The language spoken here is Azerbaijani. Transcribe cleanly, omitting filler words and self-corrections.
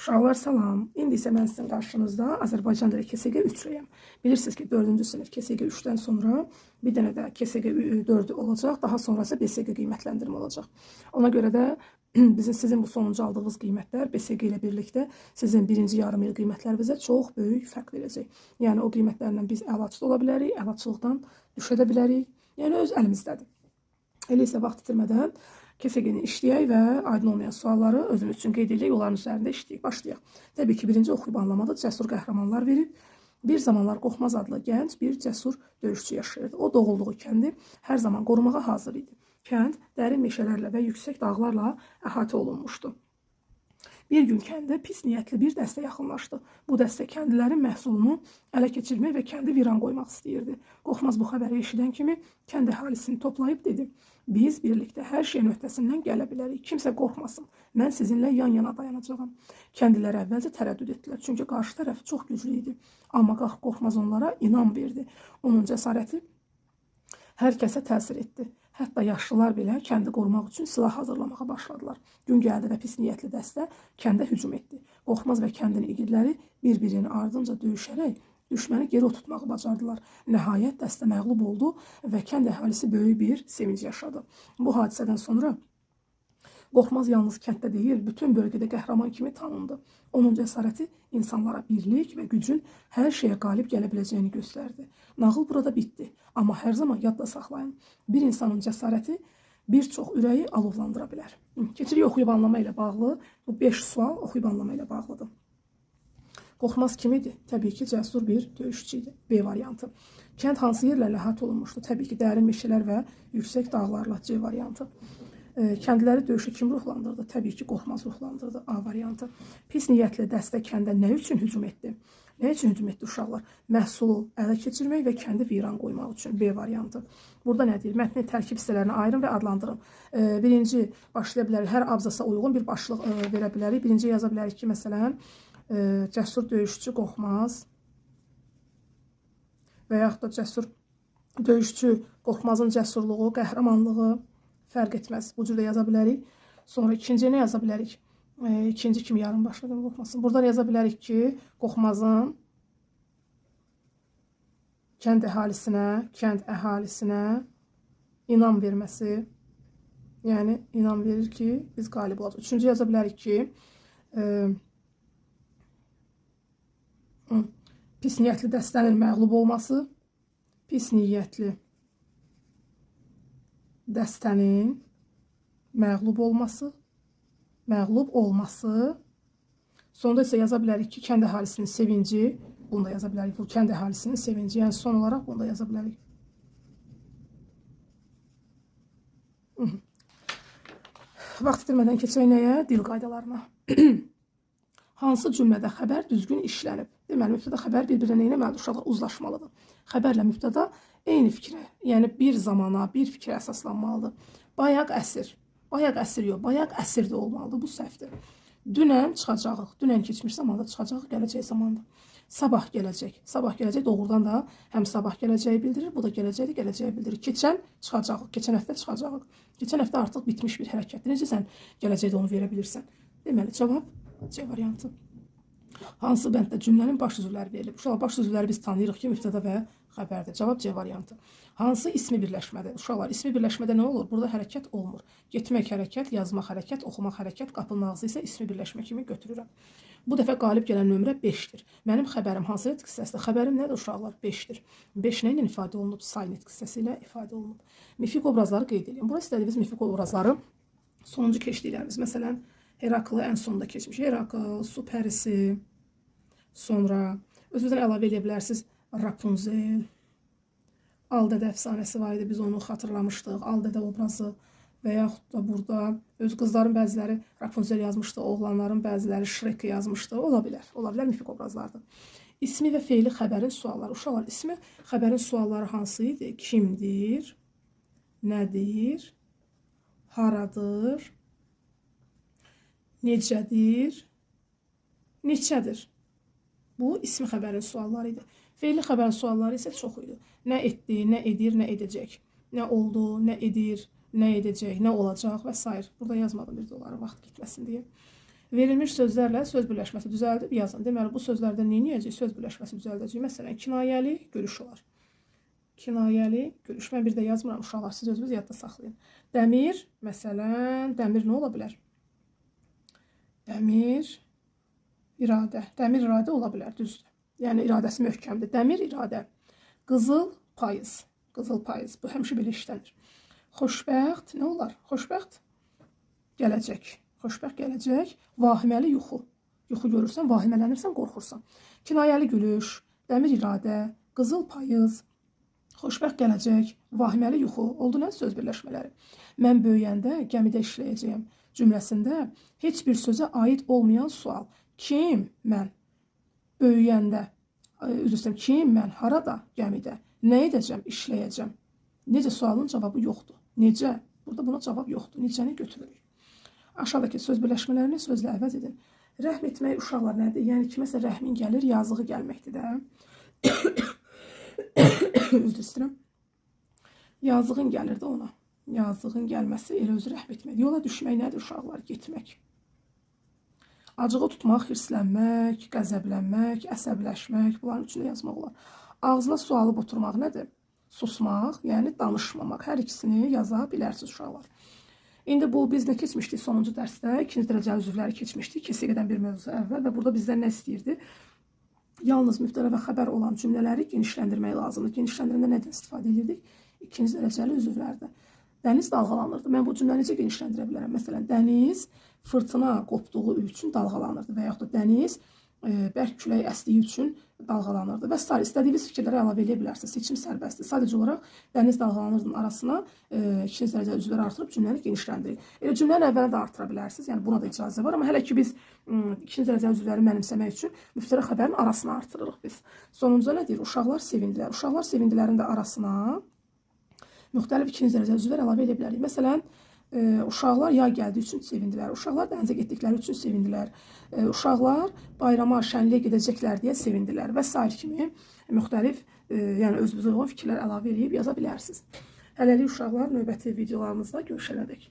Uşaqlar salam. İndi isə mən sizin qarşınızda Azərbaycan dili KSG 3-lüyəm. Bilirsiniz ki, 4-cü sinif KSG 3-dən sonra bir dənə də KSG 4 olacaq. Daha sonra isə BSG qiymətləndirmə olacaq. Ona görə də sizin bu sonuncu aldığınız qiymətlər BSG ilə birlikdə sizin birinci yarım il qiymətlərinizə çox böyük fərq verəcək. Yəni o qiymətlərlə biz əlaçlı ola bilərik, əlaçılıqdan düşə də bilərik. Yəni öz əlimizdədir. Elə isə vaxt itirmədən KSG-ni işləyək və aydın olmayan sualları özümüz üçün qeyd edək, onların üzərində işləyək. Başlayaq. Təbii ki, birinci oxuyub anlamada cəsur qəhrəmanlar verir. Bir zamanlar Qorxmaz adlı gənc bir cəsur döyüşçü yaşayırdı. O doğulduğu kəndi hər zaman qorumağa hazır idi. Kənd dərin meşələrlə və yüksək dağlarla əhatə olunmuşdu. Bir gün kəndə pis niyyətli bir dəstə yaxınlaşdı. Bu dəstə kəndlilərin məhsulunu ələ keçirmək və kəndi viran qoymaq istəyirdi. Qorxmaz bu xəbəri eşidən kimi kənd əhalisini toplayıb dedi: "Biz birlikdə hər şeyin öhdəsindən gələ bilərik. Kimsə qorxmasın. Mən sizinlə yan-yana dayanacağam." Kəndlilər əvvəlcə tərəddüd etdilər, çünki qarşı tərəf çox güclü idi. Amma Qorxmaz onlara inam verdi. Onun cəsarəti hər kəsə təsir etdi. Hətta yaşlılar belə kəndi qorumaq üçün silah hazırlamağa başladılar. Gün gəldi və pis niyyətli dəstə kəndə hücum etdi. Qorxmaz və kəndin igidləri bir-birinin ardınca döyüşərək düşməni geri oturtmağı bacardılar. Nəhayət dəstə məğlub oldu və kənd əhalisi böyük bir sevinc yaşadı. Bu hadisədən sonra Qorxmaz yalnız kənddə deyil, bütün bölgədə qəhrəman kimi tanındı. Onun cəsarəti insanlara birlik və gücün hər şeyə qalib gələ biləcəyini göstərdi. Nağıl burada bitdi. Amma hər zaman yadda saxlayın. Bir insanın cəsarəti bir çox ürəyi alovlandıra bilər. Keçirik oxuyub anlama ilə bağlı. Bu 5 sual oxuyub anlama ilə bağlıdır. Qorxmaz kim idi? Təbii ki, cəsur bir döyüşçü idi. B variantı. Kənd hansı yerlərlə əhatə olunmuşdu? Təbii ki, dərin meşələr və yüksək dağlarla. C variantı. Kəndliləri döyüşə kim ruhlandırdı? Təbii ki, Qorxmaz ruhlandırdı. A variantı. Pis niyyətli dəstə kəndə nə üçün hücum etdi? Nə üçün hücum etdi uşaqlar? Məhsulu ələ keçirmək və kəndi viran qoymaq üçün. B variantı. Burada nə deyir? Mətnin tərkib hissələrini ayırın və adlandırın. Birinci başlaya bilərik. Hər abzasa uyğun bir başlıq verə bilərik. Birinci yaza bilərik ki, məsələn, cəsur döyüşçü Qorxmaz və yaxud da cəsur döyüşçü Qorxmazın cəsurluğu, qəhrəmanlığı fərq etməz. Bu cür də yaza bilərik. Sonra ikinciyə nə yaza bilərik? İkinci kimi yarım başladım Qorxmazın. Buradan yaza bilərik ki, Qorxmazın kənd əhalisinə inam verməsi, yəni inam verir ki, biz qalib olacaq. Üçüncü yaza bilərik ki, pis niyyətli dəstənin məğlub olması, pis niyyətli dəstənin məğlub olması. Sonda isə yaza bilərik ki, kənd əhalisinin sevinci. Bunu da yaza bilərik. Bu kənd əhalisinin sevinci. Yəni son olaraq bunu da yaza bilərik. Vaxt itirmədən keçək nəyə? Dil qaydalarına. Hansı cümlədə xəbər düzgün işlənib? Deməli, mübtəda xəbər bir-birinə nə etməlidir? Uşaqlar uzlaşmalıdır. Xəbərlə mübtəda eyni fikrə, yəni bir zamana, bir fikrə əsaslanmalıdır. Bayaq əsir. Bayaq əsir yox, bayaq əsir də olmalıdır. Bu səhvdir. Dünən çıxacağıq. Dünən keçmiş zamanda çıxacaq, gələcək zamanda. Sabah gələcək. Sabah gələcək doğrudan da həm sabah gələcəyi bildirir, bu da gələcəkdir, gələcəyi bildirir. Keçən çıxacağıq, keçən həftə çıxacağıq. Keçən həftə artıq bitmiş bir hərəkətdir. Necə sən gələcəkdə onu verə bilirsən? Deməli, cavab C variantı. Hansı bənddə cümlənin baş üzvləri verilib? Uşaqlar, baş üzvləri biz tanıyırıq ki, mübtəda və xəbərdir. Cavab C variantı. Hansı ismi birləşmədir? Uşaqlar, ismi birləşmədə nə olur? Burada hərəkət olmur. Getmək hərəkət, yazmaq hərəkət, oxumaq hərəkət, qapının ağzı isə ismi birləşmə kimi götürürəm. Bu dəfə qalib gələn nömrə 5-dir. Mənim xəbərim hansı nitq hissəsidir? Xəbərim nədir uşaqlar? 5-dir. 5 nə ilə ifadə olunub? Say nitq hissəsi ilə ifadə olunub. Mifik obrazları qeyd edin. Burada istədiyiniz mifik obrazları sonuncu keçdiklərimiz. Məsələn, Heraklı ən sonunda keçmiş. Herakl, su pərisi, sonra özünüzdən əlavə edə bilərsiniz. Rapunzel, Aldədə əfsanəsi var idi, biz onu xatırlamışdıq. Aldədə obrazı və yaxud da burada öz qızların bəziləri Rapunzel yazmışdı, oğlanların bəziləri Shrek yazmışdı. Ola bilər mifik obrazlardır. İsmi və feili xəbərin sualları. Uşaqlar, ismi xəbərin sualları hansı idi? Kimdir? Nədir? Haradır? Necədir? Neçədir? Bu ismi xəbərin sualları idi. Feili xəbərin sualları isə çox idi. Nə etdi, nə edir, nə edəcək. Nə oldu, nə edir, nə edəcək, nə olacaq və s. Burada yazmadım bir də onları vaxt getməsin deyə. Verilmiş sözlərlə söz birləşməsi düzəldib yazın. Deməli, bu sözlərdən nə edəcəyik? Söz birləşməsi düzəldəcəyik. Məsələn, kinayəli görüş olar. Kinayəli görüş. Mən bir də yazmıram uşaqlar, siz özünüz yadda saxlayın. Dəmir, məsələn, dəmir nə ola bilər? Dəmir, iradə. Dəmir iradə ola bilər, düzdür. Yəni, iradəsi möhkəmdir. Dəmir, iradə. Qızıl, payız. Qızıl payız. Bu həmişə belə işlənir. Xoşbəxt, nə olar? Xoşbəxt, gələcək. Xoşbəxt gələcək, vahiməli yuxu. Yuxu görürsən, vahimələnirsən, qorxursan. Kinayəli gülüş, dəmir iradə, qızıl payız, xoşbəxt gələcək, vahiməli yuxu. Oldu nə söz birləşmələri? Mən böyüyəndə gəmidə işləyəcəyəm cümləsində heç bir sözə aid olmayan sual. Kim mən? Böyüyəndə, üzr istəyirəm, kim mən? Harada? Gəmidə. Nə edəcəm? İşləyəcəm. Necə sualın cavabı yoxdur. Necə? Burada buna cavab yoxdur. Necəni götürürük? Aşağıdakı söz birləşmələrini sözlə əvəz edin. Rəhm etmək uşaqlar nədir? Yəni kiməsə rəhmin gəlir, yazığı gəlməkdir də. Üzr istəyirəm. Yazığın gəlir də ona. Yazığın gəlməsi elə özü rəhm etmək. Yola düşmək nədir uşaqlar? Getmək. Acığı tutmaq, hirslənmək, qəzəblənmək, əsəbləşmək, bunların üçünü yazmaq olar. Ağzına su alıb oturmaq nədir? Susmaq, yəni danışmamaq. Hər ikisini yaza bilərsiniz uşaqlar. İndi bu biz nə keçmişdik sonuncu dərsdə? İkinci dərəcəli üzvləri keçmişdik. Kesikədən bir mövzu əvvəl və burada bizdən nə istəyirdi? Yalnız mübtəda və xəbər olan cümlələri genişləndirmək lazımdır. Genişləndirəndə nədən istifadə edirdik? İkinci dərəcəli üzvlərdə. Dəniz dalğalanırdı. Mən bu cümləni necə genişləndirə bilərəm? Məsələn, dəniz fırtına qopduğu üçün dalğalanırdı və yaxud da dəniz bərk külək əsdiyi üçün dalğalanırdı və s. İstədiyiniz fikirləri əlavə edə bilərsiniz. Seçim sərbəstdir. Sadəcə olaraq dəniz dalğalanırdın arasına ikinci dərəcəli üzvləri artırıb cümləni genişləndirir. Elə cümlənin əvvəlinə də artıra bilərsiniz. Yəni buna da icazə var. Amma hələ ki biz ikinci dərəcəli üzvləri mənimsəmək üçün mübtəda xəbərin arasına artırırıq biz. Sonuncuda nə deyir? Uşaqlar sevindilər. Uşaqlar sevindilərin də arasına müxtəlif ikinci dərəcəli üzvlər əlavə edə bilərik. Məsələn, uşaqlar yay gəldiyi üçün sevindilər. Uşaqlar dənizə getdikləri üçün sevindilər. Uşaqlar bayrama, şənliyə gedəcəklər deyə sevindilər və s. kimi müxtəlif, yəni özünüzə uyğun fikirlər əlavə edib yaza bilərsiniz. Hələlik uşaqlar, növbəti videolarımızda görüşənədək.